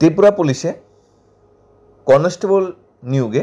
ত্রিপুরা পুলিশে কনস্টেবল নিয়োগে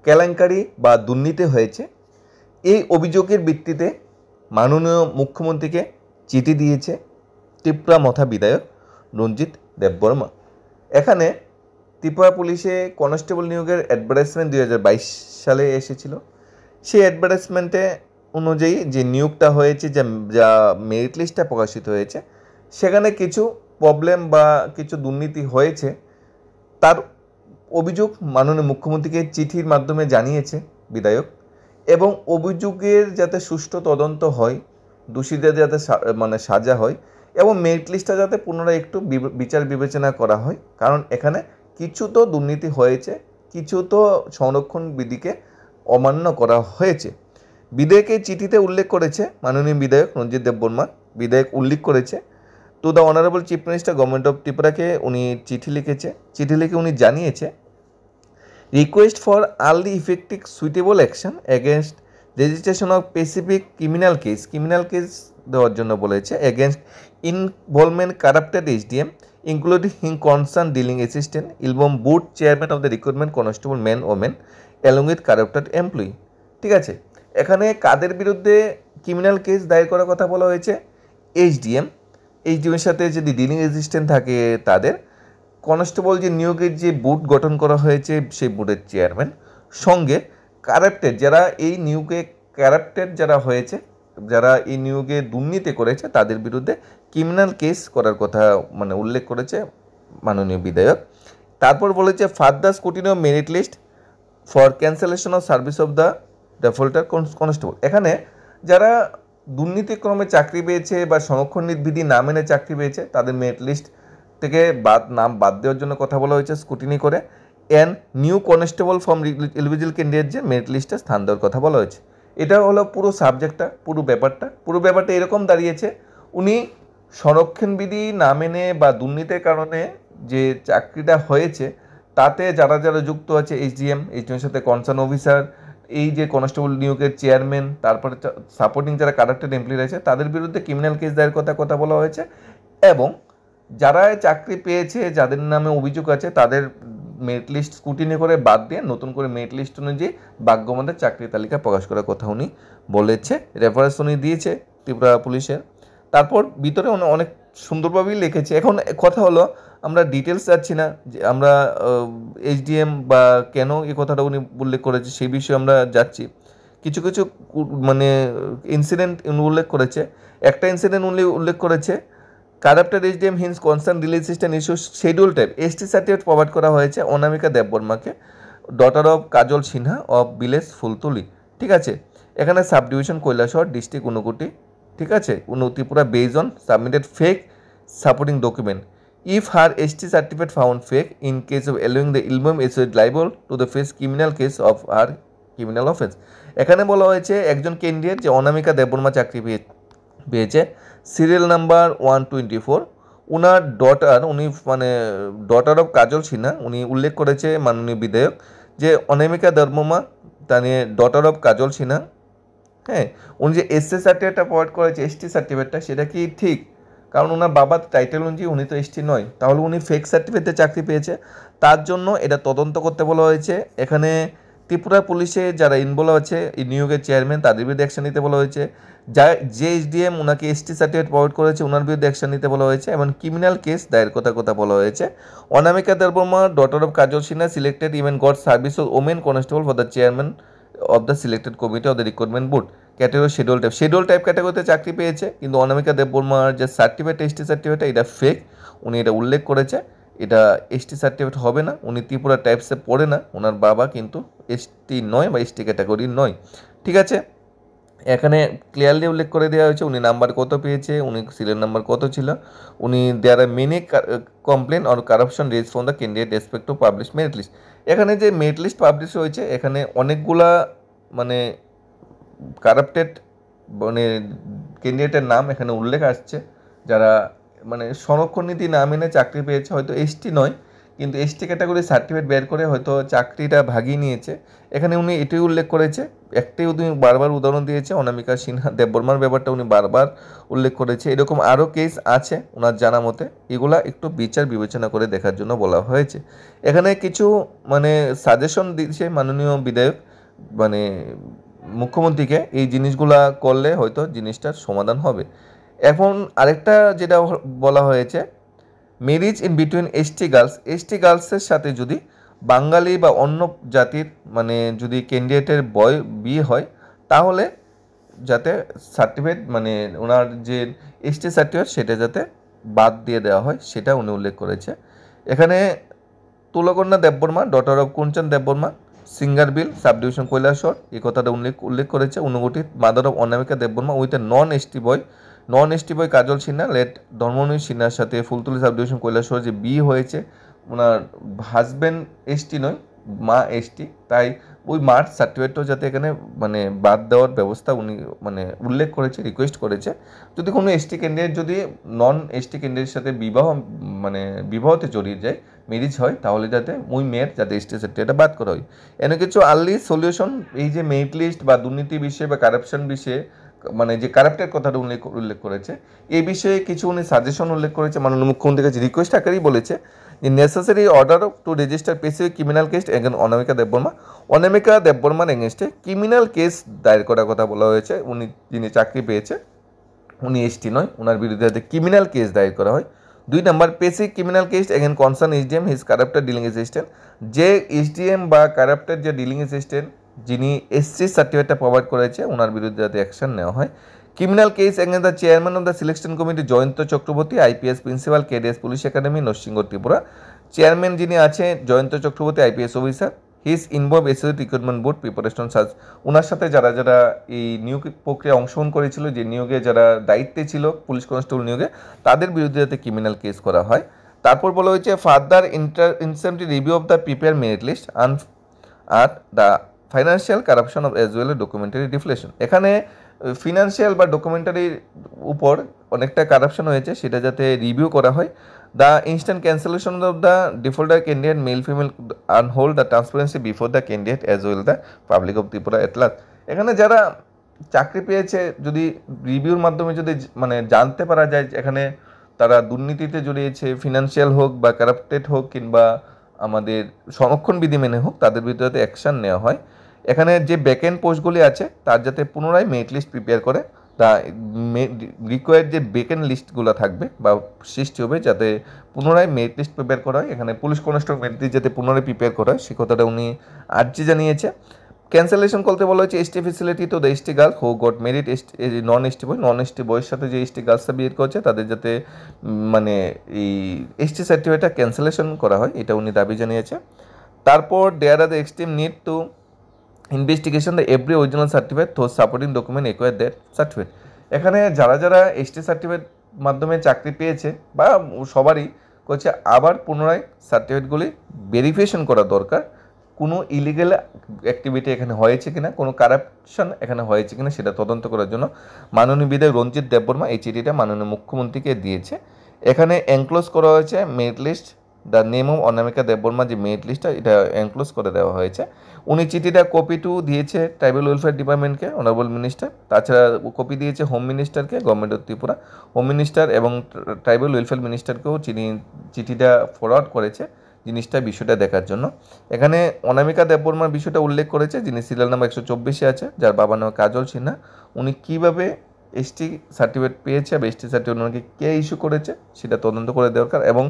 কেলেঙ্কারি বা দুর্নীতি হয়েছে, এই অভিযোগের ভিত্তিতে মাননীয় মুখ্যমন্ত্রীকে চিঠি দিয়েছে ত্রিপুরা মথা বিধায়ক রঞ্জিত দেববর্মা। এখানে ত্রিপুরা পুলিশে কনস্টেবল নিয়োগের অ্যাডভার্টাইজমেন্ট 2022 সালে এসেছিল। সেই অ্যাডভার্টাইজমেন্টে অনুযায়ী যে নিয়োগটা হয়েছে, যা মেরিট লিস্টটা প্রকাশিত হয়েছে, সেখানে কিছু প্রবলেম বা কিছু দুর্নীতি হয়েছে, তার অভিযোগ মাননীয় মুখ্যমন্ত্রীকে চিঠির মাধ্যমে জানিয়েছে বিধায়ক, এবং অভিযোগের যাতে সুষ্ঠু তদন্ত হয়, দোষীদের যাতে সাজা হয়, এবং মেরিট লিস্টটা যাতে পুনরায় একটু বিচার বিবেচনা করা হয়, কারণ এখানে কিছু তো দুর্নীতি হয়েছে, কিছু তো সংরক্ষণ বিধিকে অমান্য করা হয়েছে। বিধায়কের চিঠিতে উল্লেখ করেছে মাননীয় বিধায়ক রঞ্জিত দেববর্মা। বিধায়ক উল্লেখ করেছে to the honourable chief minister government of ত্রিপুরাকে উনি চিঠি লিখেছে। চিঠি লিখে উনি জানিয়েছে request for early effective suitable action against registration of specific criminal case দেওয়ার জন্য বলেছে against involvement corrupted SDM including his concern dealing assistant ইলবম booth chairman of the recruitment constable man women along with corrupted employee. ঠিক আছে, এখানে বিরুদ্ধে criminal case দায়ের করার কথা বলা হয়েছে? এইচডিএমের সাথে যদি ডিলিং অ্যাসিস্ট্যান্ট থাকে তাদের, কনস্টেবল যে নিয়োগের যে বোর্ড গঠন করা হয়েছে সেই বোর্ডের চেয়ারম্যান, সঙ্গে কারাপ্টেড যারা এই নিয়োগে যারা হয়েছে, যারা এই নিয়োগে দুর্নীতি করেছে, তাদের বিরুদ্ধে ক্রিমিনাল কেস করার কথা উল্লেখ করেছে মাননীয় বিধায়ক। তারপর বলেছে further scrutiny of merit list for cancellation of service of the defaulter constable. এখানে যারা দুর্নীতিক্রমে চাকরি পেয়েছে বা সংরক্ষণ বিধি না মেনে চাকরি পেয়েছে, তাদের মেরিট লিস্ট থেকে নাম বাদ দেওয়ার জন্য কথা বলা হয়েছে স্ক্রুটিনি করে। New constable from eligible candidate যে মেরিট লিস্টে স্থান দেওয়ার কথা বলা হয়েছে। এটা হলো পুরো সাবজেক্টটা, পুরো ব্যাপারটা এরকম দাঁড়িয়েছে, উনি সংরক্ষণ বিধি না মেনে বা দুর্নীতির কারণে যে চাকরিটা হয়েছে, তাতে যারা যুক্ত আছে এইচডিএমের সাথে কনসার্ন অফিসার, এই যে কনস্টেবল নিয়োগের চেয়ারম্যান, তারপরে সাপোর্টিং যারা কারাপ্টেড এমপ্লয়ি রয়েছে, তাদের বিরুদ্ধে ক্রিমিনাল কেস দায়ের কথা বলা হয়েছে। এবং যারা চাকরি পেয়েছে, যাদের নামে অভিযোগ আছে, তাদের মেরিট লিস্ট স্ক্রুটিনি করে বাদ দিয়ে নতুন করে মেরিট লিস্ট অনুযায়ী ভাগ্যবানদের চাকরির তালিকা প্রকাশ করার কথা উনি বলেছে। রেফারেন্স উনি দিয়েছে ত্রিপুরা পুলিশের। তারপর ভিতরে অনেক সুন্দরভাবেই লিখেছে। এখন কথা হলো, আমরা ডিটেলস যাচ্ছি না যে আমরা এইচডিএম বা কেন এই কথাটা উনি উল্লেখ করেছে সেই বিষয়ে আমরা যাচ্ছি। কিছু ইনসিডেন্ট উল্লেখ করেছে। একটা ইনসিডেন্ট উল্লেখ করেছে, corrupted HDM his concern release system issue schedule type ST certificate provide করা হয়েছে অনামিকা দেববর্মাকে, daughter of Kajal Sinha of village Phultuli. ঠিক আছে, এখানে sub division Kailashahar, district Unakoti. ঠিক আছে, Tripura base on submitted fake supporting document if her ST certificate found fake in case of allowing the ইলবম এসোড liable to the face criminal case of her criminal offence. এখানে বলা হয়েছে একজন ক্যান্ডিডেট যে অনামিকা দেববর্মা চাকরি পেয়েছে, সিরিয়াল নাম্বার 124, উনার ডটার অফ কাজল সিনহা, উনি উল্লেখ করেছে মাননীয় বিধায়ক যে অনামিকা দেববর্মা ডটার অফ কাজল সিনহা, হ্যাঁ, উনি যে এসসি সার্টিফিকেটটা প্রোভাইড করেছে, এসটি সার্টিফিকেটটা, সেটা কি ঠিক? কারণ ওনার বাবার টাইটেল অনুযায়ী উনি তো এসটি নয়, তাহলে উনি ফেক সার্টিফিকেটে চাকরি পেয়েছে। তার জন্য এটা তদন্ত করতে বলা হয়েছে। এখানে ত্রিপুরা পুলিশে যারা ইনভলভ আছে, এই নিয়োগের চেয়ারম্যান, তাদের বিরুদ্ধে অ্যাকশন নিতে বলা হয়েছে। যে এইচডিএম ওনাকে এসটি সার্টিফিকেট প্রোভাইড করেছে, ওনার বিরুদ্ধে অ্যাকশন নিতে বলা হয়েছে, এবং ক্রিমিনাল কেস দায়ের কথা বলা হয়েছে। Anamika Debbarma daughter of Kajal Sinha selected even got service of women constable for the chairman of the selected committee of the recruitment board category schedule type ক্যাটাগরিতে চাকরি পেয়েছে, কিন্তু অনামিকা দেববর্মার যে সার্টিফিকেট এসটি সার্টিফিকেট এটা ফেক, উনি এটা উল্লেখ করেছে। এটা এসটি সার্টিফিকেট হবে না, উনি ত্রিপুরা টাইপসে পড়ে না, ওনার বাবা কিন্তু এসটি নয় বা এসটি ক্যাটাগরি নয়। ঠিক আছে, এখানে ক্লিয়ারলি উল্লেখ করে দেওয়া হয়েছে উনি নাম্বার কত পেয়েছে, উনি সিরিয়াল নাম্বার কত ছিল, উনি there are many complain or corruption raise from the candidate respect to publish merit list. এখানে যে মেরিট লিস্ট পাবলিশ হয়েছে, এখানে অনেকগুলা কারাপ্টেড ক্যান্ডিডেটের নাম এখানে উল্লেখ আসছে, যারা সংরক্ষণ নীতি না মেনে চাকরি পেয়েছে, হয়তো এসটি নয়, কিন্তু এসটি ক্যাটাগরি সার্টিফিকেট বের করে হয়তো চাকরিটা ভাগিয়ে নিয়েছে। এখানে উনি এটাই উল্লেখ করেছে, একটাই উনি বারবার উদাহরণ দিয়েছে, অনামিকা সিনহা দেববর্মার ব্যাপারটা উনি বারবার উল্লেখ করেছে। এরকম আরও কেস আছে ওনার জানা মতে, এগুলা একটু বিচার বিবেচনা করে দেখার জন্য বলা হয়েছে। এখানে কিছু মানে সাজেশন দিচ্ছে মাননীয় বিধায়ক মানে মুখ্যমন্ত্রীকে, এই জিনিসগুলা করলে হয়তো জিনিসটার সমাধান হবে। এখন আরেকটা যেটা বলা হয়েছে, ম্যারেজ ইন বিটুইন এসটি গার্লসের সাথে যদি বাঙালি বা অন্য জাতির মানে যদি ক্যান্ডিডেটের বিয়ে হয়, তাহলে যাতে সার্টিফিকেট মানে ওনার যে এসটি সার্টিফিকেট সেটা যাতে বাদ দিয়ে দেওয়া হয়, সেটা উনি উল্লেখ করেছে। এখানে Tulkanya Debbarma, daughter of Kunchan Debbarma, Singerbil, sub division Kailashahar, এই কথাটা উল্লেখ করেছে। Anugati mother of Anamika Debbarma with a non ST boy Kajal Sinha, late Dharmanu সিনহার সাথে ফুলতলি সাব ডিভিশন কৈলাসহর যে বিয়ে হয়েছে, ওনার হাজব্যান্ড এসটি নয়, মা এসটি, তাই ওই মার সার্টিফিকেটটাও যাতে এখানে মানে বাদ দেওয়ার ব্যবস্থা উনি মানে উল্লেখ করেছে, রিকোয়েস্ট করেছে। যদি কোনো এসটি ক্যান্ডিডেট যদি নন এসটি ক্যান্ডিডেটের সাথে বিবাহতে জড়িয়ে যায়, ম্যারেজ হয়, তাহলে যাতে ওই মেয়ের যাতে এসটি সার্টিফিকেটটা বাদ করা হয়। এনে কিছু আর্লি সলিউশন, এই যে মেরিট লিস্ট বা দুর্নীতি বিষয়ে বা কারাপশন বিষয়ে মানে যে কারাপ্টের কথাটা উল্লেখ করেছে, এই বিষয়ে কিছু উনি সাজেশন উল্লেখ করেছে। মাননীয় মুখ্যমন্ত্রীর কাছে রিকোয়েস্ট আকারেই বলেছে যে necessary order to register specific criminal case again Anamika দেববর্মার এগেনস্টে ক্রিমিনাল কেস দায়ের করার কথা বলা হয়েছে। উনি যিনি চাকরি পেয়েছে উনি এসটি নয়, ওনার বিরুদ্ধে যাতে ক্রিমিনাল কেস দায়ের করা হয়। 2 নম্বর, specific criminal case again concern SDM his corrupted dealing assistant, যে এসডিএম বা কারাপ্টেড যে ডিলিং অ্যাসিস্ট্যান্ট যিনি এসসি সার্টিফিকেটটা প্রোভাইড করেছে, ওনার বিরুদ্ধে যাতে অ্যাকশন নেওয়া হয়। Criminal case against the chairman of the selection committee Jayanta Chakraborty, IPS principal, KDS police academy, Narsingh Tripura. Chairman যিনি আছে Jayanta Chakraborty, IPS officer, his involve SSC recruitment board preparation search. ওনার সাথে যারা যারা এই নিয়োগ প্রক্রিয়া অংশগ্রহণ করেছিল, যে নিয়োগে যারা দায়িত্বে ছিল পুলিশ কনস্টেবল নিয়োগে, তাদের বিরুদ্ধে যাতে ক্রিমিনাল কেস করা হয়। তারপর বলা হয়েছে further incentive review of the prepare merit list আর the financial corruption of as well documentary deflation. এখানে ফিনান্সিয়াল বা ডকুমেন্টারির উপর অনেকটা কারাপশন হয়েছে, সেটা যাতে রিভিউ করা হয়। The instant cancellation of the defaulter candidate male female uphold the transparency before the candidate as well the public of Tripura at large. এখানে যারা চাকরি পেয়েছে যদি রিভিউর মাধ্যমে যদি মানে জানতে পারা যায় এখানে তারা দুর্নীতিতে জড়িয়েছে, ফিনান্সিয়াল হোক বা কারাপ্টেড হোক কিংবা আমাদের সংরক্ষণ বিধি মেনে হোক, তাদের বিরুদ্ধে যাতে অ্যাকশন নেওয়া হয়। এখানে যে ব্যাকএন্ড পোস্টগুলি আছে তার যাতে পুনরায় মেরিট লিস্ট প্রিপেয়ার করে, তা রিকোয়ার্ড যে ব্যাকএন্ড লিস্টগুলো থাকবে বা সৃষ্টি হবে, যাতে পুনরায় মেরিট লিস্ট প্রিপেয়ার করা হয়। এখানে পুলিশ কনস্টেবল মেরিট লিস্ট যাতে পুনরায় প্রিপেয়ার করা হয়, সে কথাটা উনি আর্জি জানিয়েছে। ক্যান্সেলেশন করতে বলা হয়েছে এসটি ফেসিলিটি তো the ST girl who goat merit non ST বয়ের সাথে যে এসটি গার্লসরা বিয়ে করছে তাদের যাতে মানে এই এসটি সার্টিফিকেটটা ক্যান্সেলেশন করা হয়, এটা উনি দাবি জানিয়েছে। তারপর there are the extreme need to investigation the every original certificate though supporting document acquire that certificate. এখানে যারা যারা এসটি সার্টিফিকেট মাধ্যমে চাকরি পেয়েছে বা সবারই করছে, আবার পুনরায় সার্টিফিকেটগুলি ভেরিফিকেশন করা দরকার, কোনো ইলিগেল অ্যাক্টিভিটি এখানে হয়েছে কিনা, কোনো কারাপশন এখানে হয়েছে কিনা সেটা তদন্ত করার জন্য মাননীয় বিধায়ক রঞ্জিত দেববর্মা এই চিঠিটা মাননীয় মুখ্যমন্ত্রীকে দিয়েছে। এখানে এনক্লোজ করা হয়েছে merit list, the name of Anamika Debbarma যে মেরিট লিস্টটা এটা এনক্লোজ করে দেওয়া হয়েছে। উনি চিঠিটা কপি টু দিয়েছে ট্রাইবাল ওয়েলফেয়ার ডিপার্টমেন্টকে, অনারেবল মিনিস্টার, তাছাড়া কপি দিয়েছে হোম মিনিস্টারকে, government of Tripura, home minister এবং ট্রাইবাল ওয়েলফেয়ার মিনিস্টারকেও চিঠিটা ফরওয়ার্ড করেছে জিনিসটা বিষয়টা দেখার জন্য। এখানে অনামিকা দেববর্মার বিষয়টা উল্লেখ করেছে, যিনি সিরিয়াল নাম্বার 124-এ আছে, যার বাবার নাম কাজল সিনহা। উনি কীভাবে এসটি সার্টিফিকেট পেয়েছে বা এসটি সার্টিফিকেট ওনাকে কে ইস্যু করেছে সেটা তদন্ত করে দরকার, এবং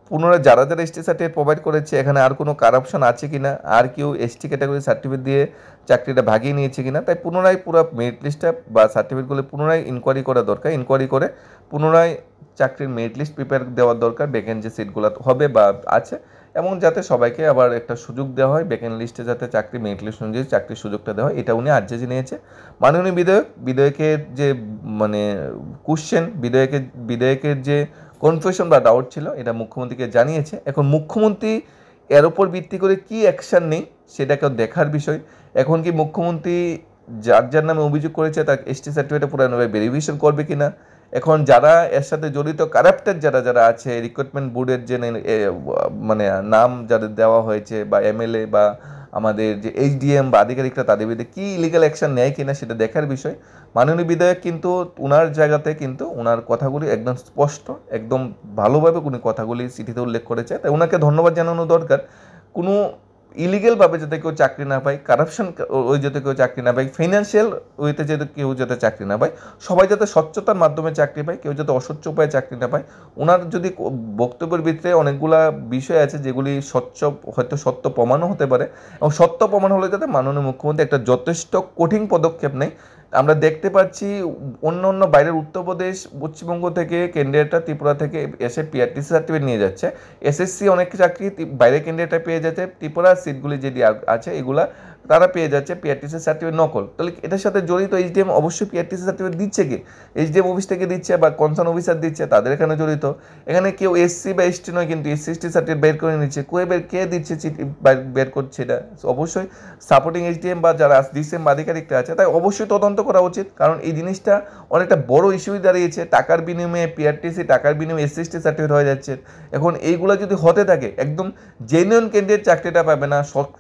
পুনরায় যারা যারা এসটি সার্টিফিকেট প্রোভাইড করেছে এখানে আর কোনো কারাপশন আছে কি না, আর কেউ এসটি ক্যাটাগরি সার্টিফিকেট দিয়ে চাকরিটা ভাগিয়ে নিয়েছে কি না, তাই পুনরায় পুরো মেরিট লিস্টটা বা সার্টিফিকেটগুলো পুনরায় ইনকোয়ারি করা দরকার। ইনকোয়ারি করে পুনরায় চাকরির মেরিট লিস্ট প্রিপেয়ার দেওয়ার দরকার, ভ্যাকেন্ট যে সিটগুলো হবে বা আছে, এবং যাতে সবাইকে আবার একটা সুযোগ দেওয়া হয়, ভ্যাকেন্ট লিস্টে যাতে চাকরি মেরিট লিস্ট অনুযায়ী চাকরির সুযোগটা দেওয়া হয়, এটা উনি আর্জি জানিয়েছে। মাননীয় বিধায়কের যে মানে কোশ্চেন, বিধায়কের যে কনফিউশন বা ডাউট ছিল, এটা মুখ্যমন্ত্রীকে জানিয়েছে। এখন মুখ্যমন্ত্রী এর উপর ভিত্তি করে কি অ্যাকশান নেই সেটাকে দেখার বিষয়। এখন কি মুখ্যমন্ত্রী যার নামে অভিযোগ করেছে তার এসটি সার্টিফিকেটে পুরোপুরি ভেরিফিকেশন করবে কিনা, এখন যারা এর সাথে জড়িত কারাপ্টেড যারা যারা আছে, রিক্রুটমেন্ট বোর্ডের যে মানে নাম যাদের দেওয়া হয়েছে বা এমএলএ বা আমাদের যে এইচডিএম বা আধিকারিকরা, তাদের বিরুদ্ধে কী ইলিগাল অ্যাকশন নেয় কিনা সেটা দেখার বিষয়। মাননীয় বিধায়ক কিন্তু ওনার জায়গাতে কিন্তু ওনার কথাগুলি একদম স্পষ্ট, একদম ভালোভাবে উনি কথাগুলি চিঠিতে উল্লেখ করেছে, তাই ওনাকে ধন্যবাদ জানানো দরকার। কোনো ইলিগেলভাবে যাতে কেউ চাকরি না পায়, কারাপশন ওই যাতে কেউ চাকরি না পায়, ফিনান্সিয়াল ওয়েতে যাতে কেউ যাতে চাকরি না পায়, সবাই যাতে স্বচ্ছতার মাধ্যমে চাকরি পায়, কেউ যাতে অস্বচ্ছ উপায়ে চাকরি না পায়। ওনার যদি বক্তব্যের ভিতরে অনেকগুলা বিষয় আছে যেগুলি হয়তো সত্য প্রমাণও হতে পারে, এবং সত্য প্রমাণ হলে যাতে মাননীয় মুখ্যমন্ত্রী একটা যথেষ্ট কঠিন পদক্ষেপ নেয়। আমরা দেখতে পাচ্ছি অন্য অন্য বাইরের উত্তরপ্রদেশ, পশ্চিমবঙ্গ থেকে ক্যান্ডিডেটরা ত্রিপুরা থেকে এসে পিআরটিসি সার্টিফিকেট নিয়ে যাচ্ছে, এসএসসি অনেক চাকরি বাইরে ক্যান্ডিডেটরা পেয়ে যাচ্ছে, ত্রিপুরার সিটগুলি যেটি আছে এগুলা তারা পেয়ে যাচ্ছে পিআরটিসি সার্টিফিকেট নকল। তাহলে এটার সাথে জড়িত এইচডিএম অবশ্যই পিআরটিসি সার্টিফিকেট দিচ্ছে কি? এইচডিএম অফিস থেকে দিচ্ছে বা কনসার্ন অফিসার দিচ্ছে, তাদের এখানে জড়িত। এখানে কেউ এসসি বা এসটি নয়, কিন্তু এসসি এসটি সার্টিফিকেট বের করে নিচ্ছে, কে দিচ্ছে বের করছে এটা? অবশ্যই সাপোর্টিং এইচডিএম বা যারা ডিসিএম বা আধিকারিকরা আছে, তাই অবশ্যই তদন্ত করা উচিত, কারণ এই জিনিসটা অনেকটা বড় ইস্যুই দাঁড়িয়েছে। টাকার বিনিময়ে পিআরটিসি, টাকার বিনিময়ে এসসি এসটি সার্টিফিকেট হয়ে যাচ্ছে। এখন এইগুলো যদি হতে থাকে, একদম জেনুইন ক্যান্ডিডেট চাকরিটা পাবে না,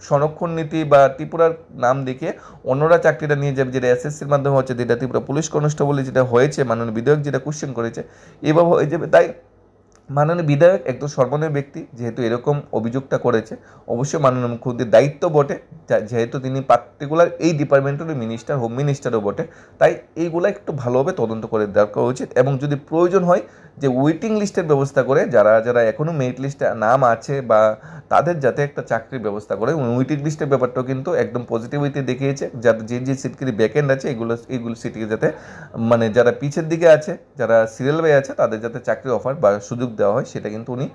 সংরক্ষণ নীতি বা ত্রিপুরার নাম দেখে অন্যরা চাকরিটা নিয়ে যাবে, যেটা এসএসসির মাধ্যমে হচ্ছে, যেটা ত্রিপুরা পুলিশ কনস্টেবল যেটা হয়েছে, মাননীয় বিধায়ক যেটা কোশ্চেন করেছে, এভাবে হয়ে যাবে। তাই মাননীয় বিধায়ক একদম সর্বনীয় ব্যক্তি, যেহেতু এরকম অভিযোগটা করেছে, অবশ্যই মাননীয় মুখ্যমন্ত্রীর দায়িত্ব বটে, যেহেতু তিনি পার্টিকুলার এই ডিপার্টমেন্টের মিনিস্টার, হোম মিনিস্টারও বটে, তাই এইগুলো একটু ভালোভাবে তদন্ত করে দেওয়া উচিত। এবং যদি প্রয়োজন হয় যে ওয়েটিং লিস্টের ব্যবস্থা করে, যারা যারা এখনও মেরিট লিস্টে নাম আছে বা তাদের যাতে একটা চাকরির ব্যবস্থা করে। ওয়েটিং লিস্টের ব্যাপারটাও কিন্তু একদম পজিটিভিটি দেখিয়েছে, যাতে যে সিটগুলি ভ্যাকেন্ট আছে এইগুলো সিটকে যাতে মানে যারা পিছের দিকে আছে, যারা সিরিয়াল বাই আছে, তাদের যাতে চাকরি অফার বা সুযোগ দেওয়া হয়, সেটা কিন্তু উনি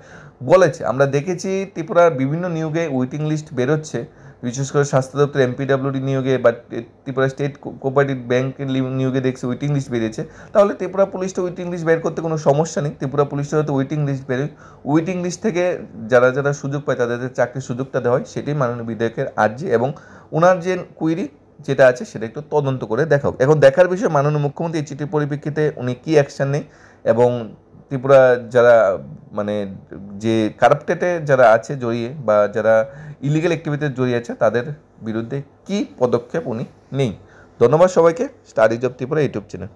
বলেছে। আমরা দেখেছি ত্রিপুরার বিভিন্ন নিয়োগে ওয়েটিং লিস্ট বেরোচ্ছে, বিশেষ করে স্বাস্থ্য দপ্তর এমপিডাব্লিউডি নিয়োগে বা ত্রিপুরা স্টেট কোঅপারেটিভ ব্যাংকের নিয়োগে দেখছি ওয়েটিং লিস্ট বেরিয়েছে। তাহলে ত্রিপুরা পুলিশটা ওয়েটিং লিস্ট বের করতে কোনো সমস্যা নেই, ত্রিপুরা পুলিশটা হয়তো ওয়েটিং লিস্ট বেরোয়, ওয়েটিং লিস্ট থেকে যারা যারা সুযোগ পায় তাদের চাকরির সুযোগটা দেওয়া হয়, সেটাই মাননীয় বিধায়কের আর্জি। এবং ওনার যে কুইরি যেটা আছে সেটা একটু তদন্ত করে দেখাও। এখন দেখার বিষয় মাননীয় মুখ্যমন্ত্রী এই চিঠির পরিপ্রেক্ষিতে উনি কী অ্যাকশান নেই, এবং ত্রিপুরা যারা মানে যে কারাপ্টেডে যারা আছে জড়িয়ে বা যারা ইলিগাল অ্যাক্টিভিটিতে জড়িয়ে আছে, তাদের বিরুদ্ধে কী পদক্ষেপ উনি নেই। ধন্যবাদ সবাইকে। Studies of Tripura YouTube channel.